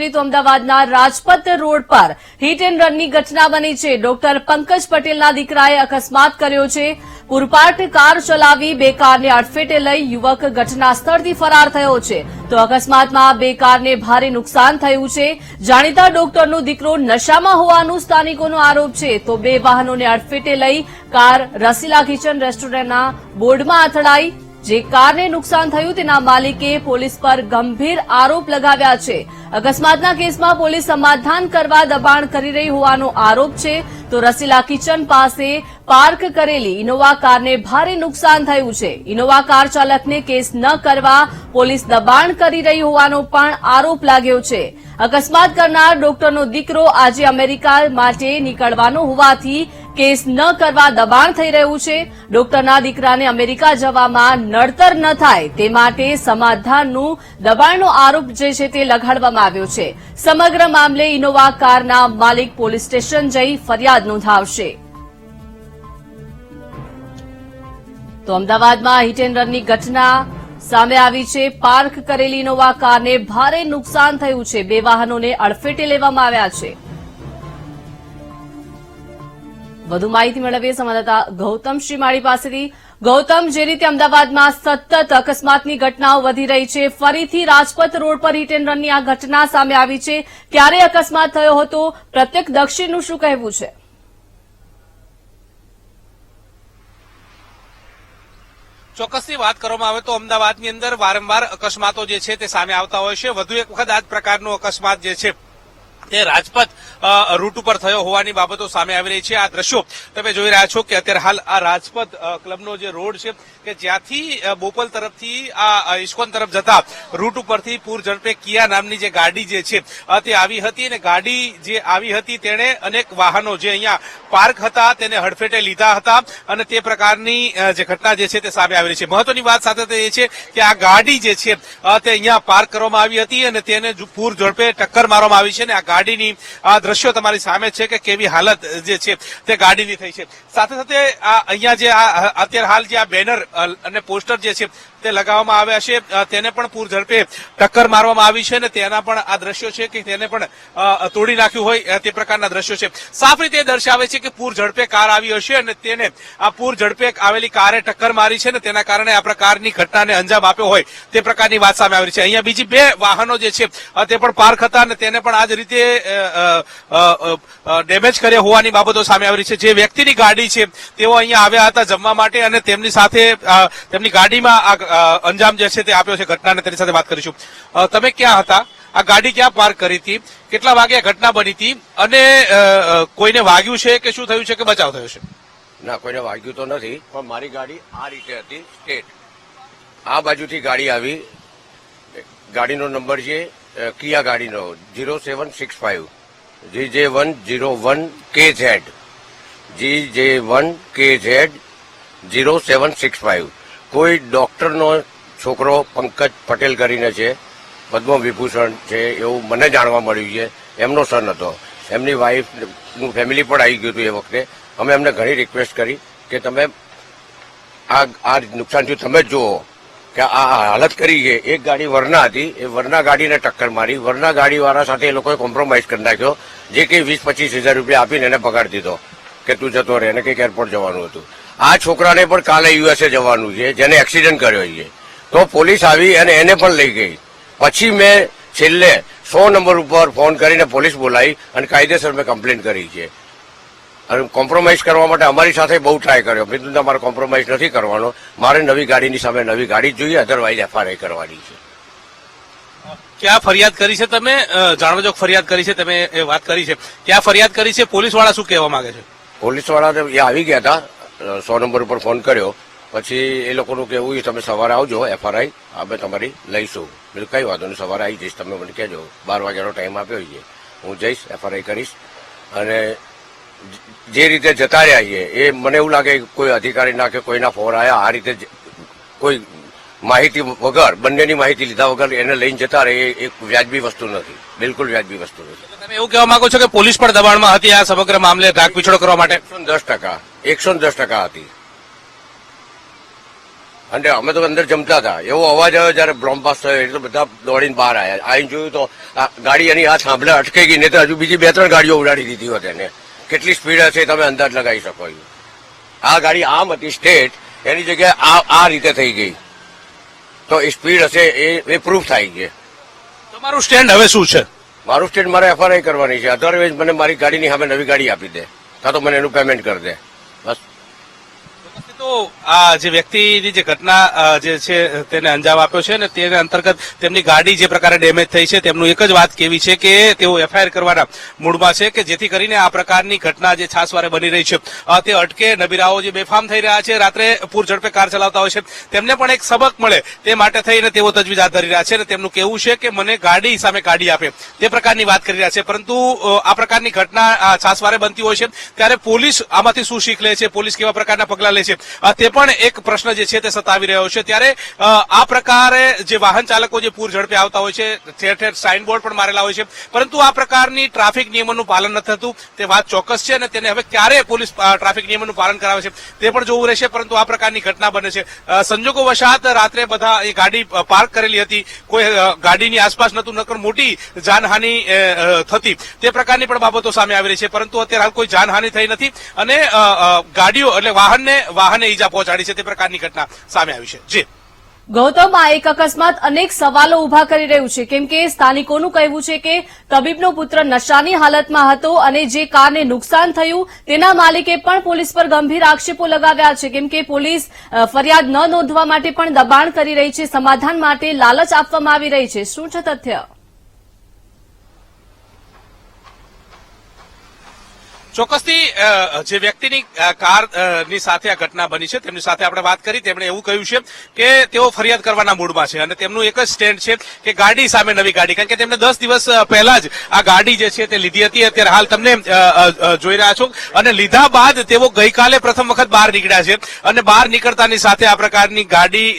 કરીએ તો અમદાવાદના રાજપથ રોડ પર હિટ એન્ડ રનની ઘટના બની છે। ડોક્ટર પંકજ પટેલના દીકરાએ અકસ્માત કર્યો છે। પૂરપાટ કાર ચલાવી બે કારને અડફેટે લઈ યુવક ઘટના સ્થળથી ફરાર થયો છે। તો અકસ્માતમાં બે કારને ભારે નુકસાન થયું છે। જાણીતા ડોક્ટરનો દીકરો નશામાં હોવાનું સ્થાનિકોનો આરોપ છે। તો બે વાહનોને અડફેટે લઈ કાર રસીલા કિચન રેસ્ટોરન્ટના બોર્ડમાં અથડાઈ। જે કારને નુકસાન થયું તેના માલિકે પોલીસ પર ગંભીર આરોપ લગાવ્યા છે। અકસ્માતના કેસમાં પોલીસ સમાધાન કરવા દબાણ કરી રહી હોવાનો આરોપ છે। તો રસીલા કિચન પાસે પાર્ક કરેલી ઇનોવા કારને ભારે નુકસાન થયું છે। ઇનોવા કાર ચાલકને કેસ ન કરવા પોલીસ દબાણ કરી રહી હોવાનો પણ આરોપ લાગ્યો છે। અકસ્માત કરનાર ડોક્ટરનો દીકરો આજે અમેરિકા માટે નીકળવાનો હોવાથી કેસ ન કરવા દબાણ થઈ રહ્યું છે। ડોક્ટરના દીકરાને અમેરિકા જવામાં નડતર ન થાય તે માટે સમાધાનનું દબાણનો આરોપ જે છે તે લગાડવામાં આવ્યો છે। સમગ્ર મામલે ઇનોવા કારના માલિક પોલીસ સ્ટેશન જઈ ફરિયાદ નોંધાવશે। તો અમદાવાદમાં હિટ એન્ડ રનની ઘટના સામે આવી છે। પાર્ક કરેલી ઇનોવા કારને ભારે નુકસાન થયું છે। બે વાહનોને અડફેટે લેવામાં આવ્યા છે। વધુ માહિતી મેળવીએ સંવાદદાતા ગૌતમ શ્રીમાળી પાસેથી। ગૌતમ, જે રીતે અમદાવાદમાં સતત અકસ્માતની ઘટનાઓ વધી રહી છે, ફરીથી રાજપથ રોડ પર હિટ એન્ડ રનની આ ઘટના સામે આવી છે। ક્યારે અકસ્માત થયો હતો, પ્રત્યક્ષદર્શીનું શું કહેવું છે? ચોક્કસની વાત કરવામાં આવે તો અમદાવાદની અંદર વારંવાર અકસ્માતો જે છે તે સામે આવતા હોય છે। વધુ એક વખત આ જ પ્રકારનો અકસ્માત જે છે તે રાજપથ રૂટ ઉપર થયો હોવાની બાબતો સામે આવી રહી છે। આ દ્રશ્યો તમે જોઈ રહ્યા છો કે અત્યારે હાલ આ રાજપથ ક્લબનો જે રોડ છે કે જ્યાંથી બોપલ તરફથી આ ઇસ્કોન તરફ જતા રૂટ ઉપરથી પૂર ઝડપે કિયા નામની જે ગાડી જે છે તે આવી હતી અને ગાડી જે આવી હતી તેણે અનેક વાહનો જે અહીંયા પાર્ક હતા તેને હડફેટે લીધા હતા અને તે પ્રકારની જે ઘટના જે છે તે સામે આવી રહી છે। મહત્વની વાત સાથે તે એ છે કે આ ગાડી જે છે તે અહીંયા પાર્ક કરવામાં આવી હતી અને તેને પૂર ઝડપે ટક્કર મારવામાં આવી છે અને આ ગાડીની આ દ્રશ્યો તમારી સામે છે કે કેવી હાલત જે છે તે ગાડીની થઈ છે। સાથે સાથે આ અહીંયા જે અત્યારે હાલ જે આ બેનર અને પોસ્ટર જે છે તે લગાવવામાં આવ્યા છે તેને પણ પૂર ઝડપે ટક્કર મારવામાં આવી છે અને તેના પણ આ દ્રશ્યો છે કે તેને પણ તોડી નાખ્યું હોય તે પ્રકારના દ્રશ્યો છે। સાફ રીતે દર્શાવે છે કે પૂર ઝડપે કાર આવી હશે અને તેને આ પૂર ઝડપે આવેલી કારે ટક્કર મારી છે અને તેના કારણે આ પ્રકારની ઘટનાને અંજામ આપ્યો હોય તે પ્રકારની વાત સામે આવી છે। અહીંયા બીજી બે વાહનો જે છે તે પણ પાર્ક હતા અને તેને પણ આ જ રીતે ડેમેજ કર્યા હોવાની બાબતો સામે આવી રહી છે। જે વ્યક્તિની ગાડી છે તેઓ અહીંયા આવ્યા હતા જમવા માટે અને તેમની સાથે તેમની ગાડીમાં અંજામ જે છે તે આપ્યો છે ઘટનાને। તેની સાથે વાત કરીશું। તમે ક્યાં હતા, આ ગાડી ક્યાં પાર્ક કરી હતી, કેટલા વાગે ઘટના બની હતી અને કોઈને વાગ્યું છે કે શું થયું છે કે બચાવ થયો છે? ના, કોઈને વાગ્યું તો નથી, પણ મારી ગાડી આ રીતે હતી સ્ટેટ, આ બાજુથી ગાડી આવી, ગાડીનો નંબર છે કિયા ગાડીનો 0765 GJ101KZ GJ1KZ 0765। કોઈ ડોક્ટરનો છોકરો પંકજ પટેલ કરીને છે, પદ્મ વિભૂષણ છે એવું મને જાણવા મળ્યું છે। એમનો સન હતો, એમની વાઈફનું ફેમિલી પણ આવી ગયું હતું એ વખતે। અમે એમને ઘણી રિક્વેસ્ટ કરી કે તમે આ નુકસાન થયું તમે જુઓ કે આ હાલત કરી છે। એક ગાડી વરના હતી, એ વરના ગાડીને ટક્કર મારી, વરના ગાડીવાળા સાથે એ લોકોએ કોમ્પ્રોમાઇઝ કરી નાખ્યો, જે કંઈ 20-25 હજાર રૂપિયા આપીને એને પગાર દીધો કે તું જતો રહે, એને કંઈક એરપોર્ટ જવાનું હતું। આ છોકરાને પણ કાલે યુએસએ જવાનું છે, જેને એક્સિડન્ટ કર્યો છે, તો પોલીસ આવી અને એને પણ લઈ ગઈ। પછી મેં છેલ્લે 100 નંબર ઉપર ફોન કરીને પોલીસ બોલાવી અને કાયદેસર મેં કમ્પ્લેન કરી છે। અને કોમ્પ્રોમાઇઝ કરવા માટે અમારી સાથે બહુ ટ્રાય કર્યો, મેં તમારે કોમ્પ્રોમાઇઝ નથી કરવાનો, મારે નવી ગાડીની સામે નવી ગાડી જોઈએ, અધરવાઇઝ એફઆરઆઈ કરવાની છે। ક્યાં ફરિયાદ કરી છે તમે? જાણવાજોગ ફરિયાદ કરી છે તમે એ વાત કરી છે, ક્યાં ફરિયાદ કરી છે? પોલીસ વાળા શું કહેવા માંગે છે? પોલીસ વાળા એ આવી ગયા હતા, 100 નંબર ઉપર ફોન કર્યો, પછી એ લોકોનું કહેવું તમે સવારે આવજો, એફઆરઆઈ આપણે તમારી લઈશું। બીજું કઈ વાંધો નહીં, સવારે આવી જઈશ, તમે મને કહેજો, 12 વાગ્યાનો ટાઈમ આપ્યો છે, હું જઈશ, એફઆરઆઈ કરીશ। અને જે રીતે જતા રહ્યા છે એ મને એવું લાગે કોઈ અધિકારી ના કે કોઈના ફોન આવ્યા આ રીતે કોઈ માહિતી વગર, બંનેની માહિતી લીધા વગર એને લઈને જતા રહે એ એક વ્યાજબી વસ્તુ નથી, બિલકુલ વ્યાજબી વસ્તુ નથી। તમે એવું કહેવા માંગો છો કે પોલીસ પણ દબાણમાં હતી આ સમગ્ર મામલે ઢાકપીછોડ કરવા માટે? 110% હતી। અને અમે તો અંદર જમતા હતા, એવો અવાજ આવ્યો જયારે બ્લોમ પાસ થયો એટલે બધા દોડીને બહાર આવ્યા. આવીને જોયું તો આ ગાડી એની આ થાંભલે અટકાઈ ગઈ, ને તો હજુ બીજી 2-3 ગાડીઓ ઉડાડી દીધી હોત એને. કેટલી સ્પીડ હશે તમે અંદાજ લગાવી શકો છો. આ ગાડી આમ હતી સ્ટેટ, એની જગ્યાએ આ રીતે થઈ ગઈ, તો સ્પીડ હશે એ પ્રૂફ થાય છે. તમારું સ્ટેન્ડ હવે શું છે? મારું સ્ટેટ મારે એફઆરઆઈ કરવાની છે. અધરવાઇઝ મને મારી ગાડીની સામે નવી ગાડી આપી દે, કાં તો મને એનું પેમેન્ટ કરી દે, બસ. તો આ જે વ્યક્તિની જે ઘટના જે છે તેને અંજામ આપ્યો છે ને તેને અંતર્ગત તેમની ગાડી જે પ્રકારે ડેમેજ થઈ છે તેમનું એક જ વાત કેવી છે કે તેઓ એફઆઈઆર કરવાના મૂડમાં છે કે જેથી કરીને આ પ્રકારની ઘટના જે છાસવારે બની રહી છે તે અટકે. નબીરાઓ જે બેફામ થઈ રહ્યા છે, રાત્રે પૂર ઝડપે કાર ચલાવતા હોય છે, તેમને પણ એક સબક મળે તે માટે થઈને તેઓ તજવીજ હાથ ધરી રહ્યા છે. અને તેમનું કહેવું છે કે મને ગાડી સામે ગાડી આપે તે પ્રકારની વાત કરી રહ્યા છે. પરંતુ આ પ્રકારની ઘટના છાસવારે બનતી હોય છે ત્યારે પોલીસ આમાંથી શું શીખ લે છે, પોલીસ કેવા પ્રકારના પગલાં લે છે તે પણ એક પ્રશ્ન જે છે તે સતાવી રહ્યો છે. ત્યારે આ પ્રકારે જે વાહન ચાલકો જે પૂર ઝડપે આવતા હોય છે, ઠેર ઠેર સાઇનબોર્ડ પણ મારેલા હોય છે, પરંતુ આ પ્રકારની ટ્રાફિક નિયમોનું પાલન નથી થતું તે વાત ચોક્કસ છે. અને તેને હવે ક્યારે પોલીસ ટ્રાફિક નિયમોનું પાલન કરાવે છે તે પણ જોવું રહેશે. પરંતુ આ પ્રકારની ઘટના બને છે. સંજોગો વશાત રાત્રે બધા એ ગાડી પાર્ક કરેલી હતી, કોઈ ગાડીની આસપાસ નતું, નકર મોટી જાનહાનિ થતી તે પ્રકારની પણ બાબતો સામે આવી રહી છે. પરંતુ અત્યારે હાલ કોઈ જાનહાનિ થઈ નથી અને ગાડીઓ એટલે વાહને ઈજા પહોંચાડી છે તે પ્રકારની ઘટના સામે આવી છે. જી ગૌતમ, આ એક અકસ્માત અનેક સવાલો ઉભા કરી રહ્યું છે, કેમ કે સ્થાનિકોનું કહેવું છે કે તબીબનો પુત્ર નશાની હાલતમાં હતો અને જે કારને નુકસાન થયું તેના માલિકે પણ પોલીસ પર ગંભીર આક્ષેપો લગાવ્યા છે, કેમ કે પોલીસ ફરિયાદ ન નોંધવા માટે પણ દબાણ કરી રહી છે, સમાધાન માટે લાલચ આપવામાં આવી રહી છે. શું છે તથ્ય? ચોક્કસથી જે વ્યક્તિની કારની સાથે આ ઘટના બની છે તેમની સાથે આપણે વાત કરી. તેમણે એવું કહ્યું છે કે તેઓ ફરિયાદ કરવાના મૂડમાં છે અને તેમનું એક જ સ્ટેન્ડ છે કે ગાડી સામે નવી ગાડી, કારણ કે તેમને 10 દિવસ પહેલા જ આ ગાડી જે છે તે લીધી હતી. અત્યારે હાલ તમને જોઈ રહ્યા છો અને લીધા બાદ તેઓ ગઈકાલે પ્રથમ વખત બહાર નીકળ્યા છે અને બહાર નીકળતાની સાથે આ પ્રકારની ગાડી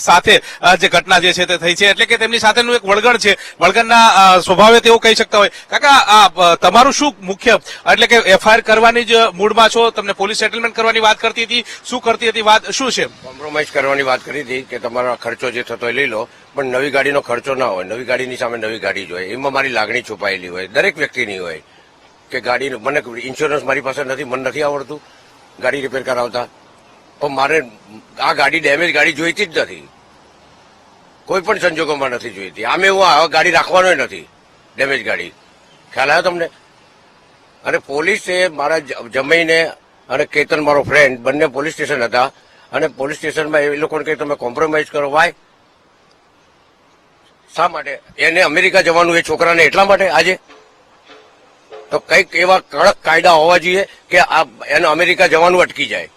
સાથે જે ઘટના જે છે તે થઈ છે. એટલે કે તેમની સાથેનું એક વળગણ છે, વળગણના સ્વભાવે તેઓ કહી શકતા હોય. કાકા, તમારું શું મુખ્ય એટલે કે એફઆઈઆર કરવાની જ મૂડમાં છો? તમને પોલીસ સેટલમેન્ટ કરવાની વાત કરતી હતી, શું કરતી હતી, વાત શું છે? કોમ્પ્રોમાઇઝ કરવાની વાત કરી હતી કે તમારો ખર્ચો જે થતો હોય લઈ લો, પણ નવી ગાડીનો ખર્ચો ના હોય. નવી ગાડીની સામે નવી ગાડી જ હોય, એમાં મારી લાગણી છુપાયેલી હોય, દરેક વ્યક્તિની હોય કે ગાડી મને ઇન્સ્યોરન્સ મારી પાસે નથી, મને નથી આવડતું ગાડી રિપેર કરાવતા, પણ મારે આ ગાડી ડેમેજ ગાડી જોઈતી જ નથી, કોઈ પણ સંજોગોમાં નથી જોઈતી. આમે હું આ ગાડી રાખવાનો નથી, ડેમેજ ગાડી. ખ્યાલ આવ્યો તમને? અને પોલીસે મારા જમાઈને અને કેતન મારો ફ્રેન્ડ બંને પોલીસ સ્ટેશન હતા અને પોલીસ સ્ટેશનમાં એ લોકોને કહે તમે કોમ્પ્રોમાઇઝ કરો. વાય? શા માટે? એને અમેરિકા જવાનું એ છોકરાને એટલા માટે આજે તો કંઈક એવા કડક કાયદા હોવા જોઈએ કે એને અમેરિકા જવાનું અટકી જાય,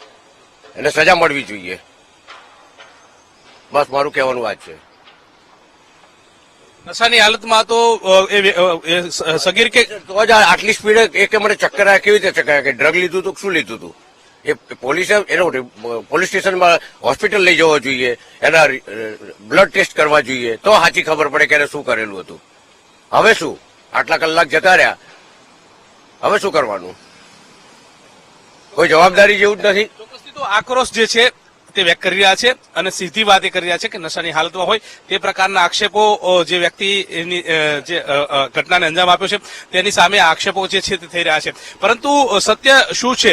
એને સજા મળવી જોઈએ. બસ મારું કહેવાનું વાત છે. નશાની હાલતમાં તો સગીર કે તો જ આટલી સ્પીડે એ મને ચક્કર આવ્યા. કેવી રીતે ચક્કર આવ્યા? કે ડ્રગ લીધું હતું, શું લીધું હતું? એ પોલીસે એનો પોલીસ સ્ટેશનમાં હોસ્પિટલ લઈ જવો જોઈએ, એના બ્લડ ટેસ્ટ કરવા જોઈએ, તો સાચી ખબર પડે કે એને શું કરેલું હતું. હવે શું? આટલા કલાક જતા રહ્યા, હવે શું કરવાનું? કોઈ જવાબદારી જેવું જ નથી. ચોક્કસથી તો આક્રોશ જે છે તે વ્યક્ત કરી રહ્યા છે અને સીધી વાત એ કરી રહ્યા છે કે નશાની હાલતમાં હોય તે પ્રકારના આક્ષેપો જે વ્યક્તિની જે ઘટનાને અંજામ આપ્યો છે તેની સામે આક્ષેપો જે છે તે થઈ રહ્યા છે. પરંતુ સત્ય શું છે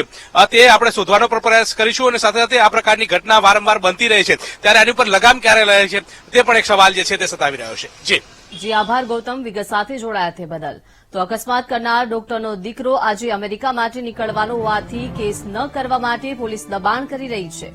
તે આપણે શોધવાનો પણ પ્રયાસ કરીશું અને સાથે સાથે આ પ્રકારની ઘટના વારંવાર બનતી રહે છે ત્યારે આની ઉપર લગામ ક્યારે લે છે તે પણ એક સવાલ જે છે તે સતાવી રહ્યો છે. જી આભાર ગૌતમ, વિગત સાથે જોડાયા તે બદલ. તો અકસ્માત કરનાર ડોક્ટરનો દીકરો આજે અમેરિકા માટે નીકળવાનો હોવાથી કેસ ન કરવા માટે પોલીસ દબાણ કરી રહી છે.